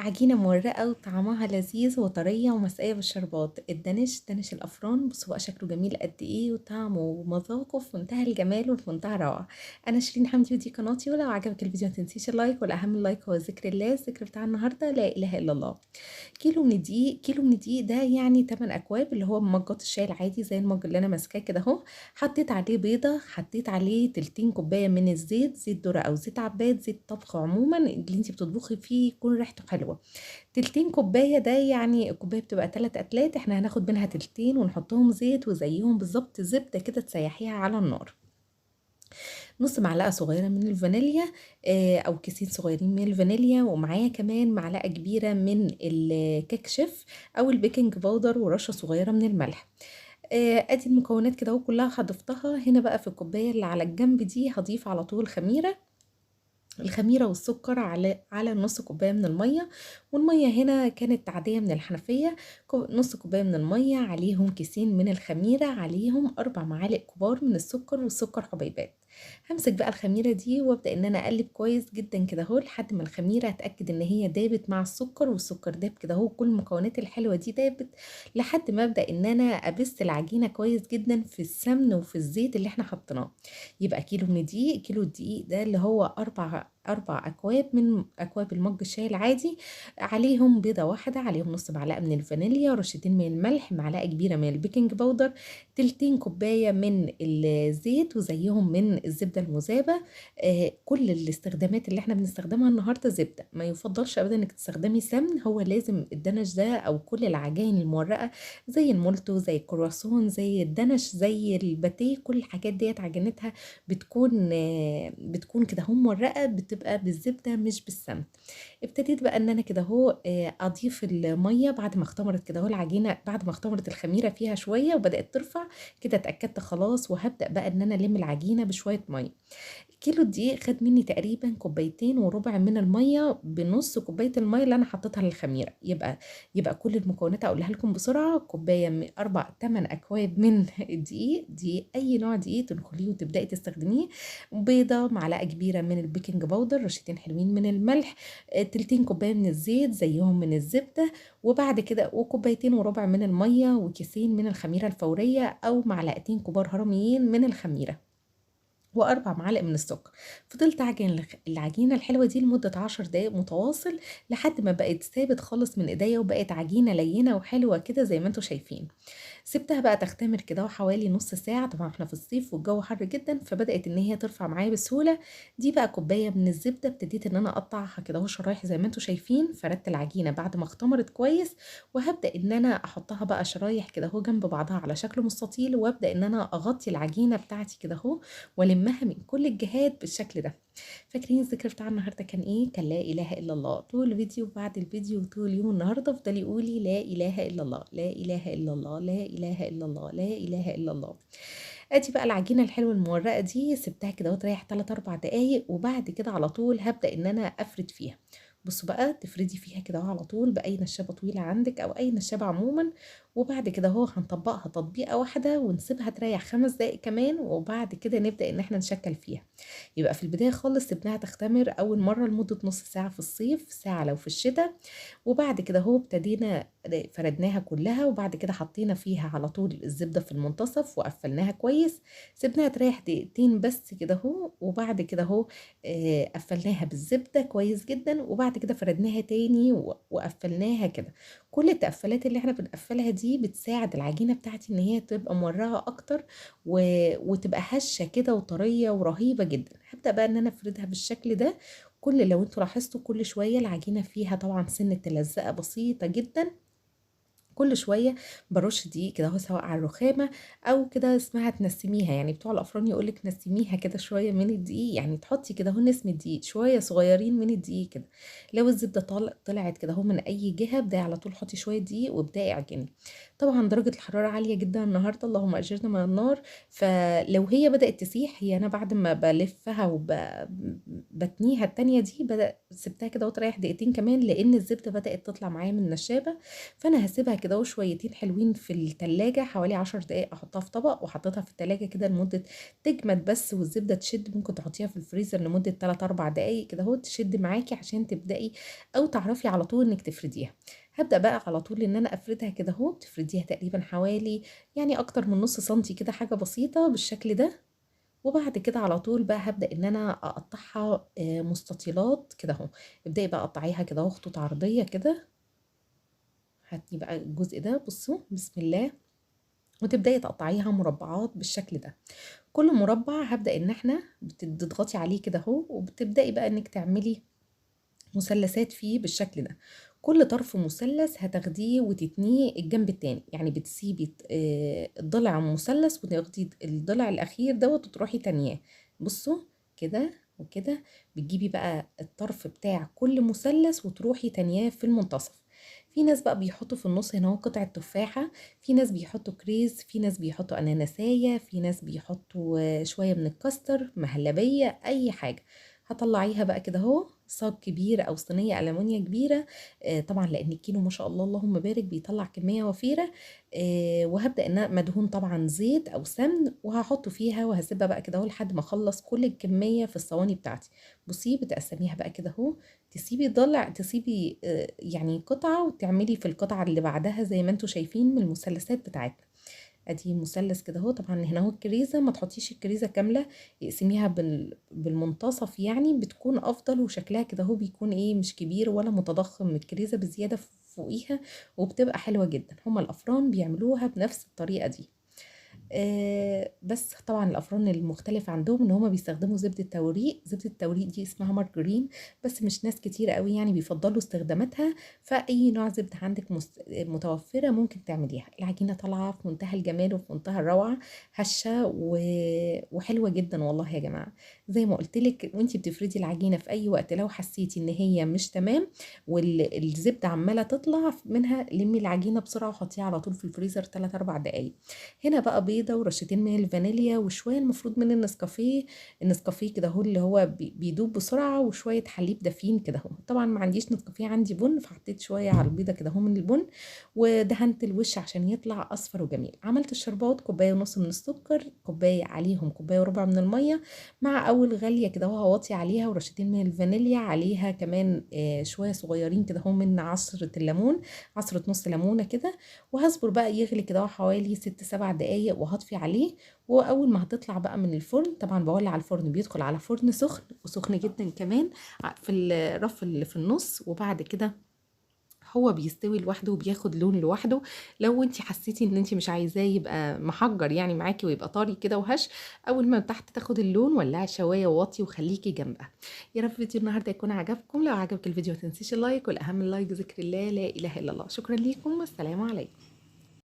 عجينة مورقة وطعمها لذيذ وطرية ومسقية بالشربات. دانش الأفران. بصوا بقى شكله جميل قد ايه، وطعمه ومذاقه في منتهى الجمال وفي منتهى الروعة. أنا شيرين حمدي ودي قناتي، ولو عجبك الفيديو متنسيش اللايك، والأهم اللايك هو ذكر الله. الذكر بتاع النهاردة لا إله إلا الله. كيلو من الدقيق ده يعني 8 أكواب، اللي هو مجات الشاي العادي زي المج اللي أنا ماسكاه كده اهو. حطيت عليه بيضة، حطيت عليه تلتين كوباية من الزيت، زيت ذرة أو زيت عباد، زيت طبخ عموما اللي انتي بتطبخي فيه يكون ريحته حلوة. تلتين كوباية ده يعني الكوباية بتبقى 3 أتلات، احنا هناخد منها تلتين ونحطهم زيت، وزيهم بالظبط زبدة كده تسيحيها على النار. نص معلقة صغيرة من الفانيليا، أو كيسين صغيرين من الفانيليا، ومعايا كمان معلقة كبيرة من الكيك شيف أو البيكنج باودر، ورشة صغيرة من الملح. ادي المكونات كده كلها هضفتها هنا بقى في الكوباية اللي على الجنب دي. هضيف على طول الخميرة والسكر على نص كوباية من المية. والمية هنا كانت عادية من الحنفية. نص كوباية من المية عليهم كيسين من الخميرة، عليهم 4 معالق كبار من السكر، والسكر حبيبات. همسك بقى الخميرة دي وابدأ ان انا اقلب كويس جدا كده اهو لحد ما الخميرة اتأكد ان هي دابت مع السكر، والسكر داب كده اهو، كل المكونات الحلوة دي دابت، لحد ما ابدأ ان انا ابس العجينة كويس جدا في السمن وفي الزيت اللي احنا حطيناه. يبقى كيلو من الدقيق، كيلو الدقيق ده اللي هو أربع أكواب من أكواب المج الشاي العادي. عليهم بيضة واحدة، عليهم نص معلقة من الفانيليا، رشتين من الملح، معلقة كبيرة من البيكنج باودر، تلتين كوباية من الزيت، وزيهم من الزبدة المذابة. كل الاستخدامات اللي احنا بنستخدمها النهاردة زبدة، ما يفضلش أبدا انك تستخدمي سمن. هو لازم الدنش ده أو كل العجائن المورقة زي المولتو، زي الكرواسون، زي الدنش، زي الباتيه، كل الحاجات ديت عجينتها بتكون كده هم مرقه، بتبقى بالزبده مش بالسمن. ابتديت بقى ان انا كده اهو اضيف الميه بعد ما اختمرت كده اهو العجينه، بعد ما اختمرت الخميره فيها شويه وبدات ترفع كده، اتاكدت خلاص، وهبدا بقى ان انا الم العجينه بشويه ميه. كيلو الدقيق خد مني تقريبا كوبايتين وربع من الميه، بنص كوبايه الميه اللي انا حطيتها للخميره. يبقى كل المكونات اقولها لكم بسرعه: كوبايه من 8 اكواب من الدقيق، دي اي نوع دقيق تدخليه وتبداي تستخدميه. بيضه، معلقه كبيره من البيكنج باودر، رشتين حلوين من الملح، تلتين كوبايه من الزيت زيهم من الزبده، وبعد كده وكوبايتين وربع من الميه، وكيسين من الخميره الفوريه او معلقتين كبار هرميين من الخميره، و4 معالق من السكر. فضلت اعجن العجينه الحلوه دي لمده 10 دقايق متواصل، لحد ما بقت ثابت خالص من ايديا، وبقت عجينه لينه وحلوه كده زي ما انتم شايفين. سبتها بقى تختمر كده حوالي نص ساعة. طبعا احنا في الصيف والجو حر جدا، فبدأت ان هي ترفع معايا بسهولة. دي بقى كوباية من الزبدة، ابتديت ان انا اقطعها كده اهو شرايح زي ما انتم شايفين. فردت العجينة بعد ما اختمرت كويس، وهبدأ ان انا احطها بقى شرايح كده اهو جنب بعضها على شكل مستطيل، وابدأ ان انا اغطي العجينة بتاعتي كده اهو، والمها من كل الجهات بالشكل ده. فاكرين الذكر بتاع النهارده كان ايه؟ كان لا اله الا الله. طول الفيديو بعد الفيديو طول اليوم النهارده افضلي قولي لا اله الا الله، لا اله الا الله، لا اله الا الله، لا اله الا الله. ادي بقى العجينه الحلوه المورقه دي، سبتها كده وتريح 3 4 دقايق، وبعد كده على طول هبدا ان انا افرد فيها. بصوا بقى تفردي فيها كده على طول باي نشابه طويله عندك او اي نشابه عموما. وبعد كده هو هنطبقها تطبيقه واحده ونسيبها تريح 5 دقايق كمان، وبعد كده نبدا ان احنا نشكل فيها. يبقى في البداية خالص سيبناها تختمر أول مرة لمدة نص ساعة في الصيف، ساعة لو في الشتاء. وبعد كده هو ابتدينا فردناها كلها، وبعد كده حطينا فيها على طول الزبدة في المنتصف وقفلناها كويس. سيبناها تريح دقيقتين بس كده هو، وبعد كده هو قفلناها بالزبدة كويس جدا، وبعد كده فردناها تاني وقفلناها كده. كل التقفلات اللي احنا بنقفلها دي بتساعد العجينة بتاعتي ان هي تبقى مورقة اكتر، و... وتبقى هشة كده وطرية ورهيبة جدا. هبدأ بقى ان انا افردها بالشكل ده. لو انتوا لاحظتوا كل شوية العجينة فيها طبعا سنة تلزقة بسيطة جدا. كل شويه برش دقيق كده اهو، سواء على الرخامه او كده اسمها تنسميها، يعني بتوع الافران يقولك نسميها كده شويه من الدقيق، يعني تحطي كده اهو نسمه دقيق شويه صغيرين من الدقيق كده. لو الزبده طلعت كده اهو من اي جهه، ابداي على طول حطي شويه دقيق وابداي اعجني. طبعا درجه الحراره عاليه جدا النهارده، اللهم اجرنا من النار. فلو هي بدات تسيح، هي انا بعد ما بلفها وبتنيها التانية دي، سبتها كده وتريح دقيقتين كمان، لان الزبده بدات تطلع معايا من النشابه. فانا هسيبها كده اهو شويتين حلوين في التلاجة حوالي 10 دقايق، احطها في طبق وحطيتها في التلاجة كده لمدة تجمد بس والزبدة تشد. ممكن تحطيها في الفريزر لمدة 3 4 دقايق كده اهو تشد معاكي عشان تبدأي او تعرفي على طول انك تفرديها. هبدأ بقى على طول ان انا افردها كده اهو. تفرديها تقريبا حوالي يعني اكتر من نص سنتي كده، حاجة بسيطة بالشكل ده. وبعد كده على طول بقى هبدأ ان انا اقطعها مستطيلات كده اهو. ابدأي بقى قطعيها كده اهو خطوط عرضية كده. هاتي بقى الجزء ده، بصوا بسم الله، وتبدأي تقطعيها مربعات بالشكل ده. كل مربع هبدأ ان احنا بتضغطي عليه كده اهو، وبتبدأي بقى انك تعملي مثلثات فيه بالشكل ده. كل طرف مثلث هتاخديه وتتنيه الجنب التاني، يعني بتسيبي الضلع مثلث وتاخدي الضلع الاخير دوت وتروحي تانياه. بصوا كده وكده. بتجيبي بقى الطرف بتاع كل مثلث وتروحي تانياه في المنتصف. في ناس بقى بيحطوا في النص هنا قطعة تفاحة، في ناس بيحطوا كريز، في ناس بيحطوا اناناسية، في ناس بيحطوا شوية من الكاستر، مهلبية، اي حاجة. هطلعيها بقى كده اهو صاج كبير او صينيه ألمونيا كبيره. طبعا لان الكيلو ما شاء الله اللهم بارك بيطلع كميه وفيره. وهبدا ان مدهون طبعا زيت او سمن، وهحطه فيها وهسيبها بقى كده اهو لحد ما اخلص كل الكميه في الصواني بتاعتي. بصي بتقسميها بقى كده اهو، تسيبي ضلع، تسيبي يعني قطعه وتعملي في القطعه اللي بعدها زي ما انتم شايفين من المثلثات بتاعتنا. ادي مثلث كده اهو. طبعا هنا اهو الكريزه ما تحطيش الكريزه كامله، اقسميها بالمنتصف يعني بتكون افضل، وشكلها كده اهو بيكون ايه مش كبير ولا متضخم من الكريزه بزياده فوقيها، وبتبقى حلوه جدا. هما الافران بيعملوها بنفس الطريقه دي. بس طبعا الافران المختلفه عندهم ان هما بيستخدموا زبده توريق. زبده التوريق دي اسمها مارجرين، بس مش ناس كتير قوي يعني بيفضلوا استخداماتها. فاي نوع زبده عندك متوفره ممكن تعمليها. العجينه طالعه في منتهى الجمال وفي منتهى الروعه، هشه وحلوه جدا والله يا جماعه. زي ما قلت لك، وانتي بتفردي العجينه في اي وقت لو حسيتي ان هي مش تمام والزبده عماله تطلع منها، لمي العجينه بسرعه وحطيها على طول في الفريزر 3 4 دقائق. هنا بقى بيضة ورشتين من الفانيليا وشوية المفروض من النسكافيه. النسكافيه كده هو اللي هو بيدوب بسرعة، وشوية حليب دافين كده هو. طبعا ما عنديش نسكافيه، عندي بن، فحطيت شوية على البيضة كده هو من البن، ودهنت الوش عشان يطلع اصفر وجميل. عملت الشربات كوباية ونص من السكر، كوباية عليهم كوباية وربع من المية، مع اول غلية كده هو هوطي عليها ورشتين من الفانيليا، عليها كمان شوية صغيرين كده هو من عصرة الليمون، عصرة نص ليمونة كده. وهصبر بقى يغلي كده حوالي 6 7 دقايق وهطفي عليه. واول ما هتطلع بقى من الفرن، طبعا بولع الفرن بيدخل على فرن سخن وسخن جدا كمان في الرف اللي في النص، وبعد كده هو بيستوي لوحده وبياخد لون لوحده. لو انت حسيتي ان انت مش عايزاه يبقى محجر يعني معاكي ويبقى طري كده وهش، اول ما تحت تاخد اللون ولعي الشوايه ووطي وخليكي جنبها. يا رب فيديو النهارده يكون عجبكم. لو عجبك الفيديو ما تنسيش اللايك، والاهم اللايك ذكر الله لا اله الا الله. شكرا ليكم والسلام عليكم.